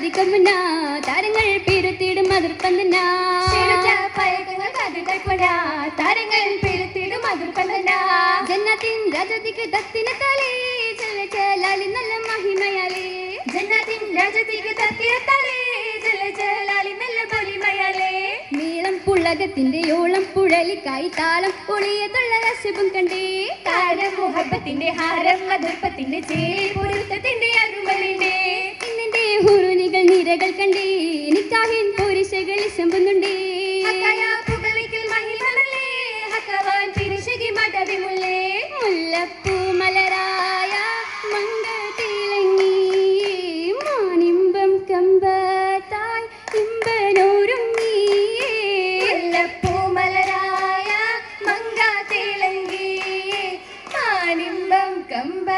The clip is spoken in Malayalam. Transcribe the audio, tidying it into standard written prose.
സാധിക്കുമുന്ന താരങ്ങൾ പിരുത്തിടും അതിർപ്പന്തന താരങ്ങൾ പിരുത്തിടും അതിർപ്പന്തന ജന്നാത്തിൻ രാജതിക്ക് ദത്തിന തലേ ജലജലാലി നല്ല മഹിമയാലേ ജന്നാത്തിൻ രാജതിക്ക് ദത്തിന തലേ ജലജലാലി നല്ല മഹിമയാലേ നീളം പുളകത്തിന്റെ ഓളം പുഴലിക്കായി താളം ഒളിയതുള്ള രസവും കണ്ടേ താരം മുഹബത്തിന്റെ ഹാരം മധുർപ്പത്തിന്റെ ചേരി പൊരുത്തത്തിന്റെ അരുമലിന്റെ ഇന്നിന്റെ ഹുറുനികൾ നിരകൾ കണ്ടേ നിക്കാഹിൻ പുരുഷകൾ ശമ്പുന്നുണ്ടേ മുല്ലപ്പൂ മലരായ മംഗളത്തിളങ്ങി മാനിമ്പം കമ്പത്തായി ഇമ്പനോരുങ്ങി മുല്ലപ്പൂ മലരായ മംഗളത്തിളങ്ങി മാനിമ്പം കമ്പ